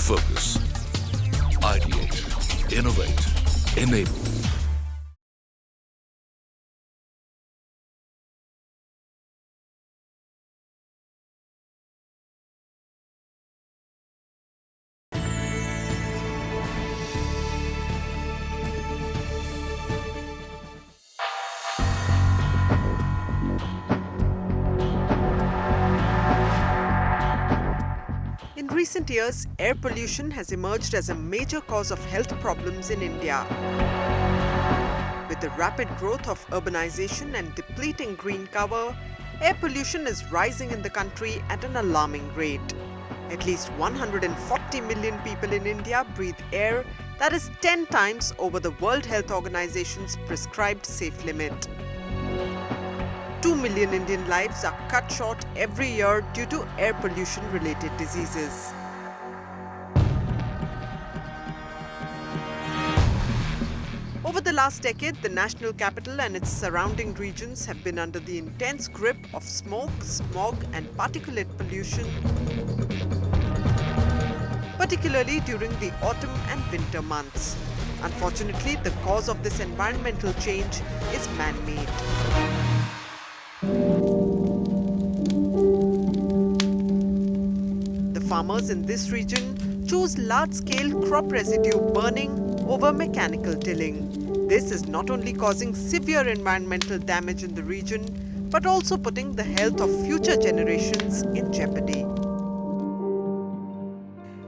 Focus. Ideate. Innovate. Enable. In recent years, air pollution has emerged as a major cause of health problems in India. With the rapid growth of urbanization and depleting green cover, air pollution is rising in the country at an alarming rate. At least 140 million people in India breathe air that is 10 times over the World Health Organization's prescribed safe limit. 2 million Indian lives are cut short every year due to air pollution-related diseases. Over the last decade, the national capital and its surrounding regions have been under the intense grip of smoke, smog and particulate pollution, particularly during the autumn and winter months. Unfortunately, the cause of this environmental change is man-made. The farmers in this region choose large-scale crop residue burning over mechanical tilling. This is not only causing severe environmental damage in the region, but also putting the health of future generations in jeopardy.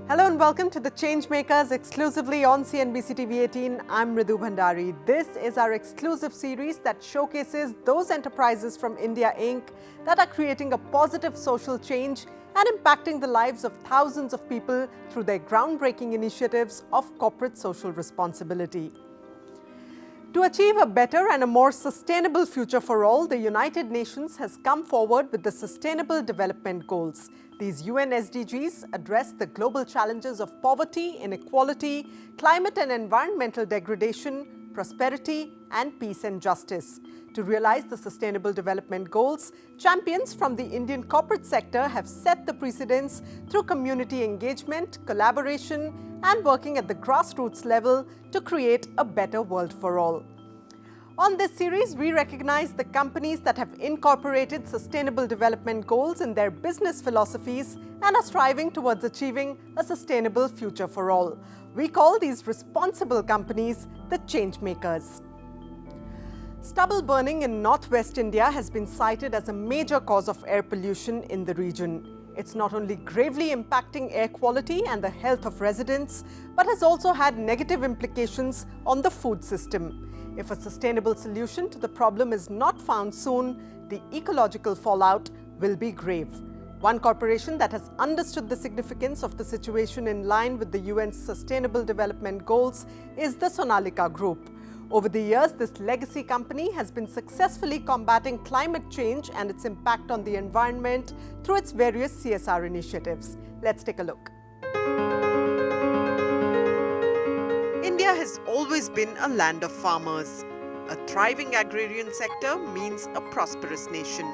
Hello and welcome to the Changemakers exclusively on CNBC TV18. I'm Ritu Bhandari. This is our exclusive series that showcases those enterprises from India Inc. that are creating a positive social change and impacting the lives of thousands of people through their groundbreaking initiatives of corporate social responsibility. To achieve a better and a more sustainable future for all, the United Nations has come forward with the Sustainable Development Goals. These UN SDGs address the global challenges of poverty, inequality, climate and environmental degradation, prosperity, and peace and justice. To realize the Sustainable Development Goals, champions from the Indian corporate sector have set the precedents through community engagement, collaboration, and working at the grassroots level to create a better world for all. On this series, we recognize the companies that have incorporated Sustainable Development Goals in their business philosophies and are striving towards achieving a sustainable future for all. We call these responsible companies the Changemakers. Stubble burning in northwest India has been cited as a major cause of air pollution in the region. It's not only gravely impacting air quality and the health of residents, but has also had negative implications on the food system. If a sustainable solution to the problem is not found soon, the ecological fallout will be grave. One corporation that has understood the significance of the situation in line with the UN's Sustainable Development Goals is the Sonalika Group. Over the years, this legacy company has been successfully combating climate change and its impact on the environment through its various CSR initiatives. Let's take a look. India has always been a land of farmers. A thriving agrarian sector means a prosperous nation.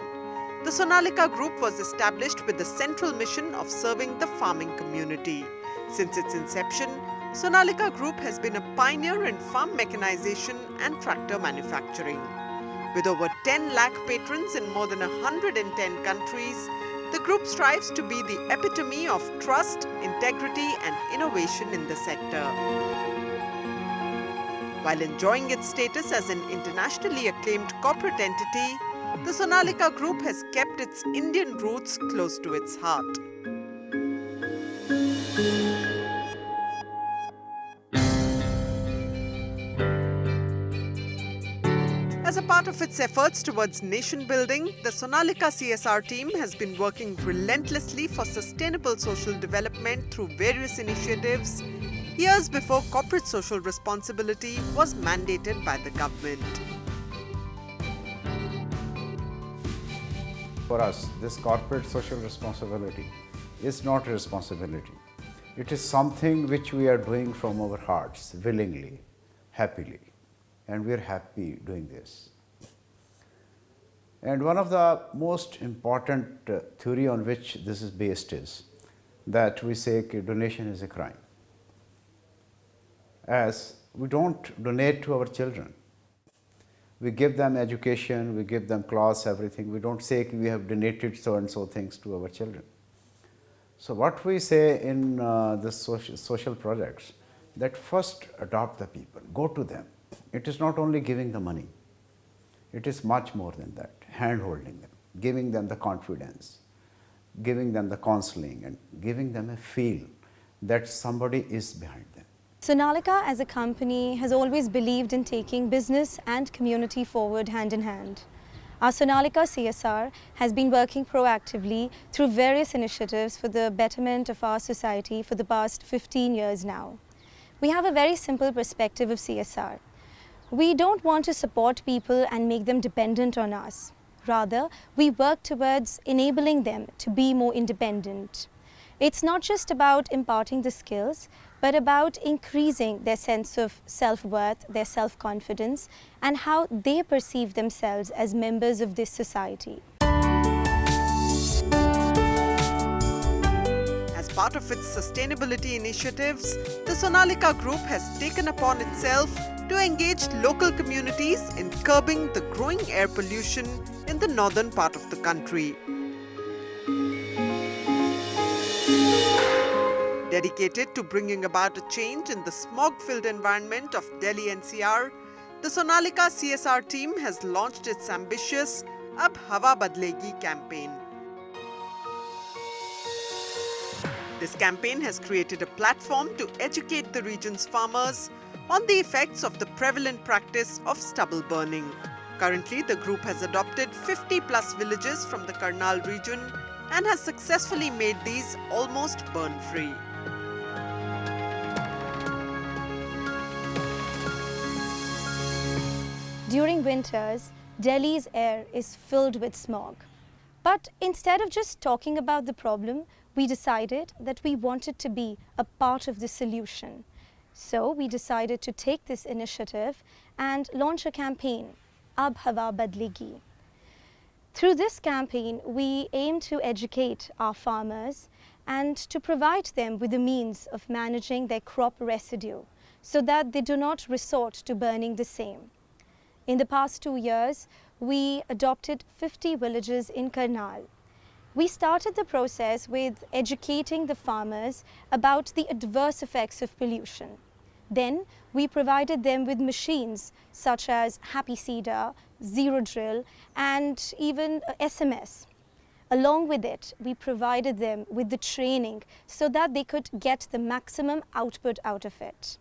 The Sonalika Group was established with the central mission of serving the farming community. Since its inception, Sonalika Group has been a pioneer in farm mechanization and tractor manufacturing. With over 10 lakh patrons in more than 110 countries, the group strives to be the epitome of trust, integrity, and innovation in the sector. While enjoying its status as an internationally acclaimed corporate entity, the Sonalika Group has kept its Indian roots close to its heart. As a part of its efforts towards nation building, the Sonalika CSR team has been working relentlessly for sustainable social development through various initiatives years before corporate social responsibility was mandated by the government. For us, this corporate social responsibility is not a responsibility. It is something which we are doing from our hearts, willingly, happily, and we are happy doing this. And one of the most important theory on which this is based is that we say donation is a crime. As we don't donate to our children. We give them education, we give them clothes, everything. We don't say we have donated so and so things to our children. So what we say in the social projects, that first adopt the people, go to them. It is not only giving the money, it is much more than that, hand-holding them, giving them the confidence, giving them the counseling and giving them a feel that somebody is behind them. Sonalika as a company has always believed in taking business and community forward hand in hand. Our Sonalika CSR has been working proactively through various initiatives for the betterment of our society for the past 15 years now. We have a very simple perspective of CSR. We don't want to support people and make them dependent on us. Rather, we work towards enabling them to be more independent. It's not just about imparting the skills, but about increasing their sense of self-worth, their self-confidence, and how they perceive themselves as members of this society. As part of its sustainability initiatives, the Sonalika Group has taken upon itself to engage local communities in curbing the growing air pollution in the northern part of the country. Dedicated to bringing about a change in the smog-filled environment of Delhi NCR, the Sonalika CSR team has launched its ambitious Ab Hawa Badlegi campaign. This campaign has created a platform to educate the region's farmers on the effects of the prevalent practice of stubble burning. Currently, the group has adopted 50+ villages from the Karnal region and has successfully made these almost burn-free. During winters, Delhi's air is filled with smog. But instead of just talking about the problem, we decided that we wanted to be a part of the solution. So we decided to take this initiative and launch a campaign, Ab Hawa Badlegi. Through this campaign, we aim to educate our farmers and to provide them with the means of managing their crop residue so that they do not resort to burning the same. In the past 2 years, we adopted 50 villages in Karnal. We started the process with educating the farmers about the adverse effects of pollution. Then we provided them with machines such as Happy Seeder, Zero Drill, and even SMS. Along with it, we provided them with the training so that they could get the maximum output out of it.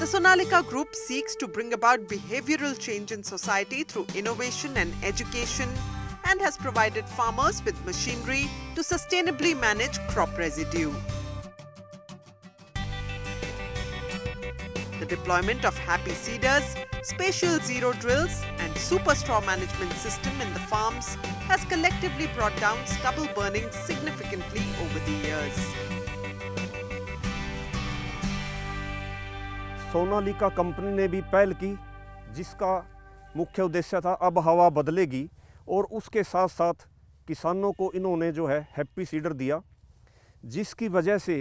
The Sonalika Group seeks to bring about behavioral change in society through innovation and education and has provided farmers with machinery to sustainably manage crop residue. The deployment of Happy Seeders, spatial zero drills and super straw management system in the farms has collectively brought down stubble burning significantly over the years. Sonalika company ने भी पहल की जिसका मुख्य उद्देश्य था अब हवा बदलेगी और उसके साथ साथ किसानों को इन्होंने जो है हैप्पी सीडर दिया जिसकी वजह से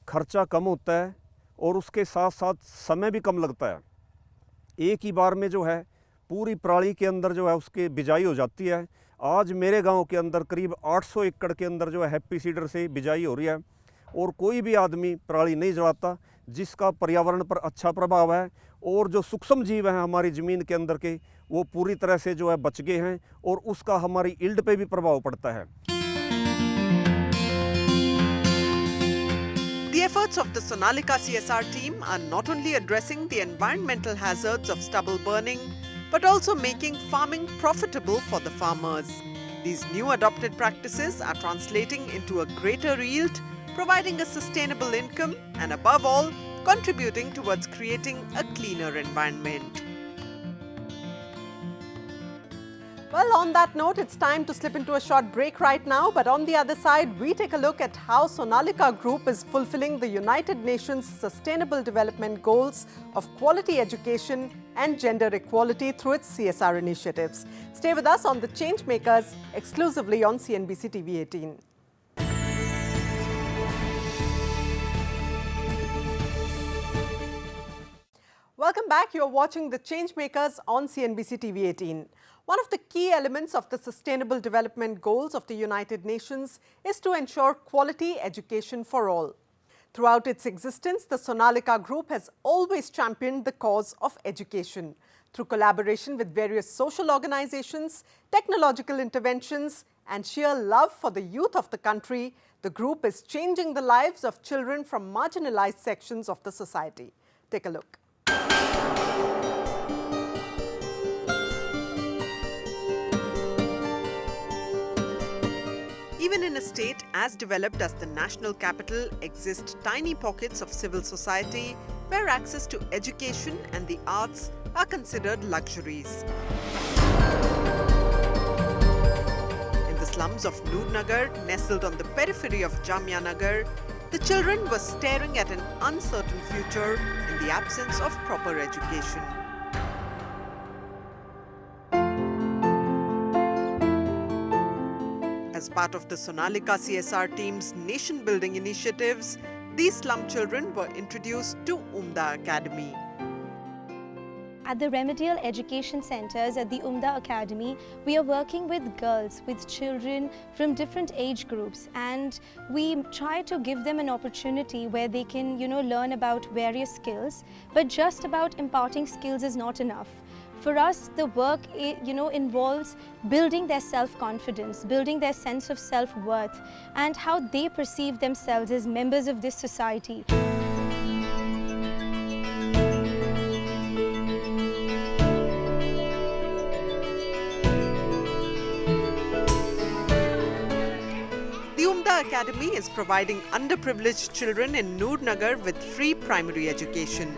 खर्चा कम होता है और उसके साथ साथ समय भी कम लगता है। एक ही बार में जो है पूरी पराली के अंदर जो है उसके बिजाई हो जाती है। आज मेरे गांव के अंदर करीब 800 एकड़ के अंदर जो है हैप्पी सीडर से बिजाई हो रही है और कोई भी आदमी पराली नहीं जलाता जिसका पर्यावरण पर अच्छा प्रभाव है और जो सूक्ष्म जीव हैं हमारी ज़मीन के अंदर के वो पूरी तरह से जो है बच गए हैं और उसका हमारी यील्ड पे भी प्रभाव पड़ता है। The efforts of the Sonalika CSR team are not only addressing the environmental hazards of stubble burning, but also making farming profitable for the farmers. These new adopted practices are translating into a greater yield, providing a sustainable income and above all, contributing towards creating a cleaner environment. Well, on that note, it's time to slip into a short break right now. But on the other side, we take a look at how Sonalika Group is fulfilling the United Nations Sustainable Development Goals of quality education, and gender equality through its CSR initiatives. Stay with us on The Changemakers, exclusively on CNBC TV18. Welcome back. You're watching The Changemakers on CNBC TV18. One of the key elements of the Sustainable Development Goals of the United Nations is to ensure quality education for all. Throughout its existence, the Sonalika Group has always championed the cause of education. Through collaboration with various social organizations, technological interventions, and sheer love for the youth of the country, the group is changing the lives of children from marginalized sections of the society. Take a look. Even in a state as developed as the national capital, exist tiny pockets of civil society where access to education and the arts are considered luxuries. In the slums of Noornagar, nestled on the periphery of Jamyanagar, the children were staring at an uncertain future in the absence of proper education. As part of the Sonalika CSR team's nation-building initiatives, these slum children were introduced to Umda Academy. At the remedial education centers at the Umda Academy, we are working with girls, with children from different age groups, and we try to give them an opportunity where they can, learn about various skills. But just about imparting skills is not enough. For us, the work, involves building their self-confidence, building their sense of self-worth, and how they perceive themselves as members of this society. The Umda Academy is providing underprivileged children in Noornagar with free primary education.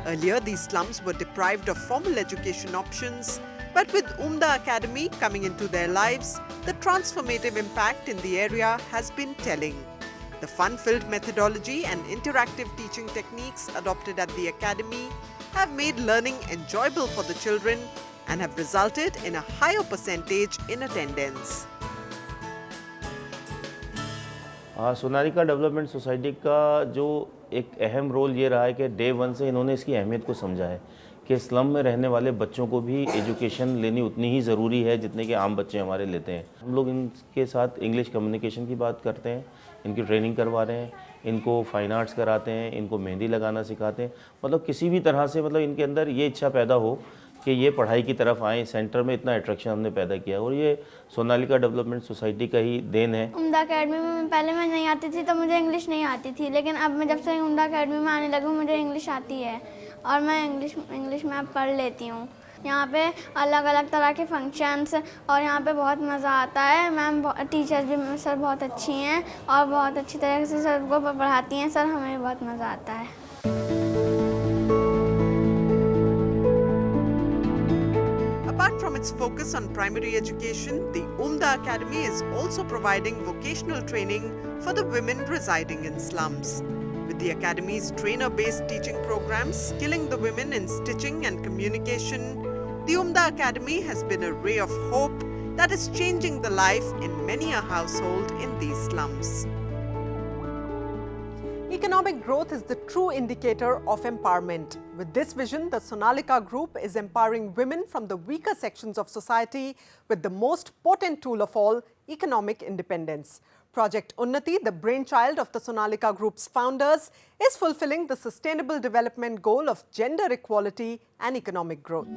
Earlier, these slums were deprived of formal education options, but with Umda Academy coming into their lives, the transformative impact in the area has been telling. The fun-filled methodology and interactive teaching techniques adopted at the academy have made learning enjoyable for the children and have resulted in a higher percentage in attendance. Sonalika development society का जो एक अहम role ये रहा है कि day one से इन्होंने इसकी अहमियत को समझा है कि स्लम में रहने वाले बच्चों को भी एजुकेशन लेनी उतनी ही ज़रूरी है जितने कि आम बच्चे हमारे लेते हैं। हम लोग इनके साथ इंग्लिश कम्युनिकेशन की बात करते हैं, इनकी ट्रेनिंग करवा रहे हैं, इनको फाइन आर्ट्स कराते हैं, इनको मेहंदी लगाना सिखाते हैं। मतलब किसी भी तरह से इनके अंदर ये इच्छा पैदा हो कि ये पढ़ाई की तरफ आए। सेंटर में इतना अट्रैक्शन हमने पैदा किया और ये सोनालिका डेवलपमेंट सोसाइटी का ही देन है। उम्दा अकेडमी में पहले मैं नहीं आती थी तो मुझे इंग्लिश नहीं आती थी, लेकिन अब मैं जब से उम्दा अकेडमी में आने लगी हूँ मुझे इंग्लिश आती है और मैं इंग्लिश में अब पढ़ लेती हूँ। यहाँ पे अलग अलग तरह के फंक्शंस और यहाँ पे बहुत मज़ा आता है। मैम टीचर्स भी सर बहुत अच्छी हैं और बहुत अच्छी तरह से सर को पढ़ाती हैं। सर हमें बहुत मज़ा आता है। Apart from its focus on primary education, the Umda Academy is also providing vocational training for the women residing in slums. With the Academy's trainer-based teaching programs skilling the women in stitching and communication, the Umda Academy has been a ray of hope that is changing the life in many a household in these slums. Economic growth is the true indicator of empowerment. With this vision, the Sonalika Group is empowering women from the weaker sections of society with the most potent tool of all, economic independence. Project Unnati, the brainchild of the Sonalika Group's founders, is fulfilling the sustainable development goal of gender equality and economic growth.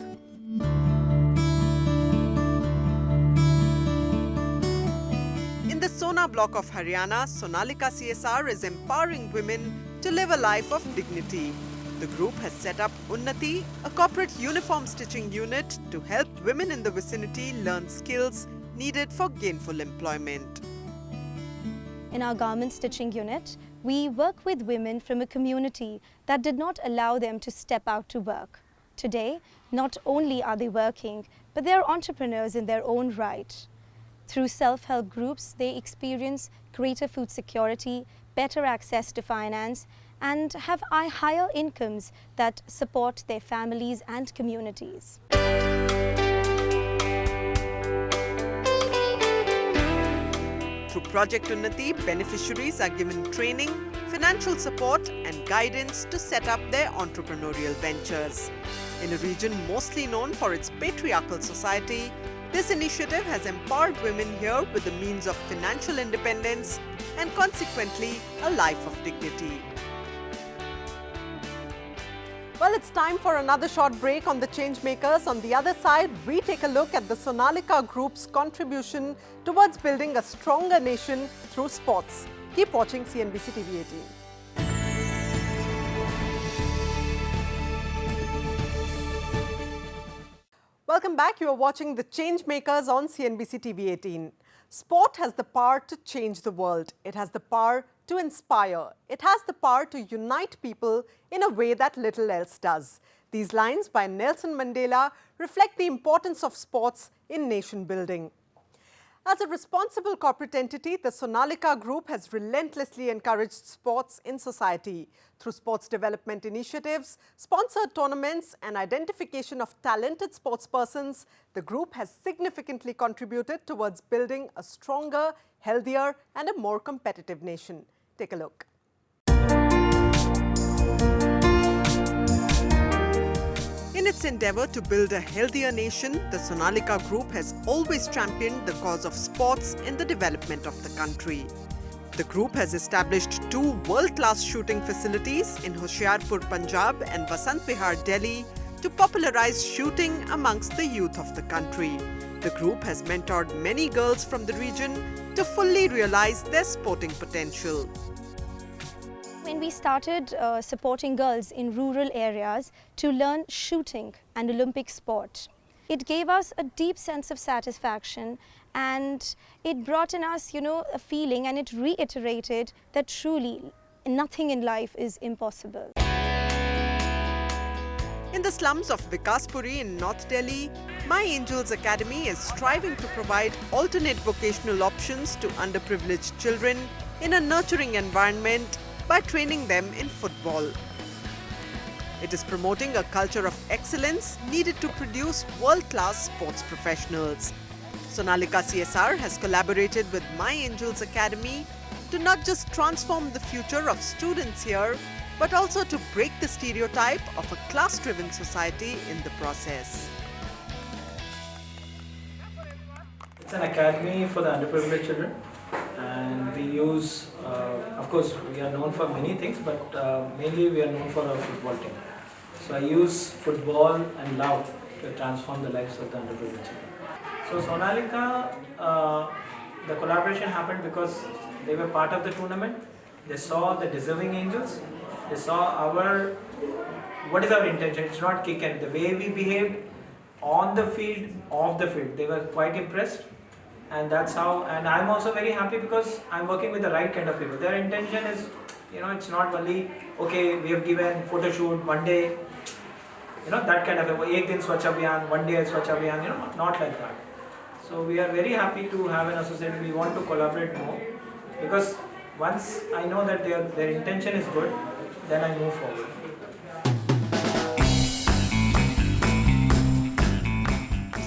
In the Sona block of Haryana, Sonalika CSR is empowering women to live a life of dignity. The group has set up Unnati, a corporate uniform stitching unit, to help women in the vicinity learn skills needed for gainful employment. In our garment stitching unit, we work with women from a community that did not allow them to step out to work. Today, not only are they working, but they are entrepreneurs in their own right. Through self-help groups, they experience greater food security, better access to finance, and have higher incomes that support their families and communities. Through Project Unnati, beneficiaries are given training, financial support and guidance to set up their entrepreneurial ventures. In a region mostly known for its patriarchal society, this initiative has empowered women here with the means of financial independence and consequently a life of dignity. Well, it's time for another short break on the Changemakers. On the other side, we take a look at the Sonalika Group's contribution towards building a stronger nation through sports. Keep watching CNBC TV18. Welcome back. You are watching the Changemakers on CNBC TV18. Sport has the power to change the world. It has the power to inspire. It has the power to unite people in a way that little else does. These lines by Nelson Mandela reflect the importance of sports in nation building. As a responsible corporate entity, the Sonalika Group has relentlessly encouraged sports in society. Through sports development initiatives, sponsored tournaments and identification of talented sportspersons, the group has significantly contributed towards building a stronger, healthier and a more competitive nation. Take a look. In its endeavour to build a healthier nation, the Sonalika Group has always championed the cause of sports in the development of the country. The group has established 2 world-class shooting facilities in Hoshiarpur, Punjab and Vasant Vihar, Delhi to popularize shooting amongst the youth of the country. The group has mentored many girls from the region to fully realize their sporting potential. When we started supporting girls in rural areas to learn shooting and Olympic sport, it gave us a deep sense of satisfaction, and it brought in us, a feeling, and it reiterated that truly nothing in life is impossible. In the slums of Vikaspuri in North Delhi, My Angels Academy is striving to provide alternate vocational options to underprivileged children in a nurturing environment by training them in football. It is promoting a culture of excellence needed to produce world-class sports professionals. Sonalika CSR has collaborated with My Angels Academy to not just transform the future of students here, but also to break the stereotype of a class-driven society in the process. It's an academy for the underprivileged children, and we use, of course, we are known for many things, but mainly we are known for our football team. So I use football and love to transform the lives of the underprivileged children. So Sonalika, the collaboration happened because they were part of the tournament. They saw the deserving angels. They saw what is our intention. It's not kick and the way we behaved on the field, off the field. They were quite impressed. And that's how, and I'm also very happy because I'm working with the right kind of people. Their intention is, it's not only, okay, we have given photo shoot one day, that kind of, ek din Swachh Abhiyan, one day Swachh Abhiyan, not like that. So we are very happy to have an association. We want to collaborate more because once I know that their intention is good, then I move forward.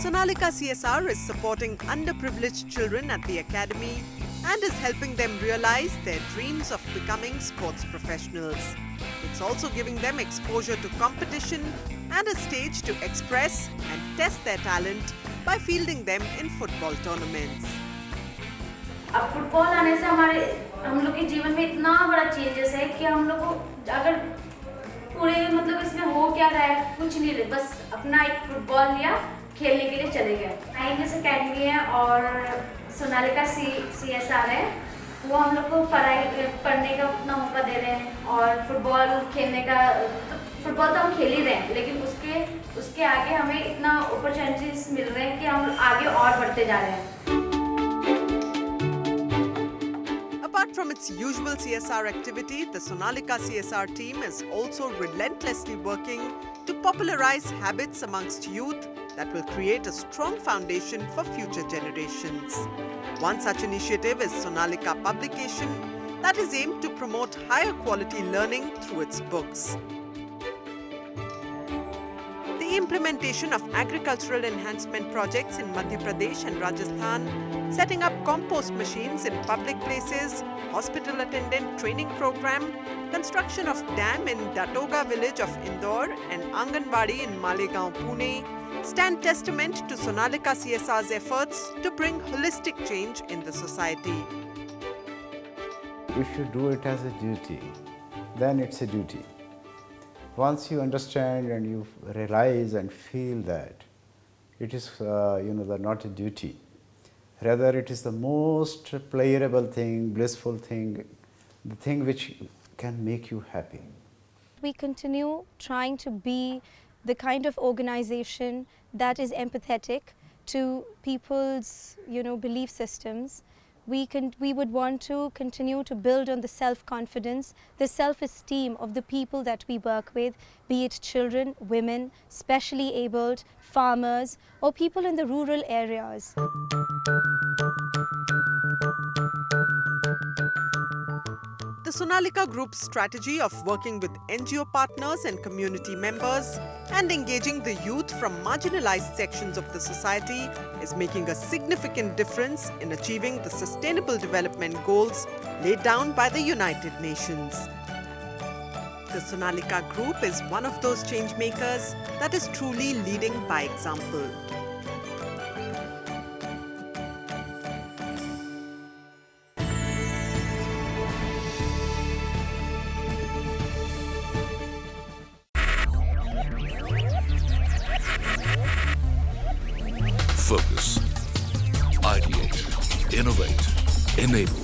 Sonalika CSR is supporting underprivileged children at the academy and is helping them realize their dreams of becoming sports professionals. It's also giving them exposure to competition and a stage to express and test their talent by fielding them in football tournaments. अब football आने से हम लोग के जीवन में इतना बड़ा चेंजेस है कि हम लोग को अगर पूरे इसमें हो क्या रहा है कुछ नहीं रहे, बस अपना एक फुटबॉल लिया खेलने के लिए चले गए। आईएनएस एकेडमी है और सोनालिका CSR है, वो हम लोग को पढ़ने का अपना मौका दे रहे हैं और फुटबॉल खेलने का फुटबॉल तो हम खेल ही रहे हैं, लेकिन उसके आगे हमें इतना अपॉर्चुनिटीज मिल रहे हैं कि हम आगे और बढ़ते जा रहे हैं। Apart from its usual CSR activity, the Sonalika CSR team is also relentlessly working to popularize habits amongst youth that will create a strong foundation for future generations. One such initiative is Sonalika Publication, that is aimed to promote higher quality learning through its books. The implementation of agricultural enhancement projects in Madhya Pradesh and Rajasthan, setting up compost machines in public places, hospital attendant training program, construction of dam in Datoga village of Indore and Anganwadi in Malegaon, Pune, stand testament to Sonalika CSR's efforts to bring holistic change in the society. If you do it as a duty, then it's a duty. Once you understand and you realize and feel that it is not a duty, rather it is the most pleasurable thing, blissful thing, the thing which can make you happy. We continue trying to be the kind of organization that is empathetic to people's belief systems. We would want to continue to build on the self-confidence, the self-esteem of the people that we work with, be it children, women, specially abled, farmers, or people in the rural areas. The Sonalika Group's strategy of working with NGO partners and community members and engaging the youth from marginalized sections of the society is making a significant difference in achieving the sustainable development goals laid down by the United Nations. The Sonalika Group is one of those change makers that is truly leading by example. Focus. Ideate. Innovate. Enable.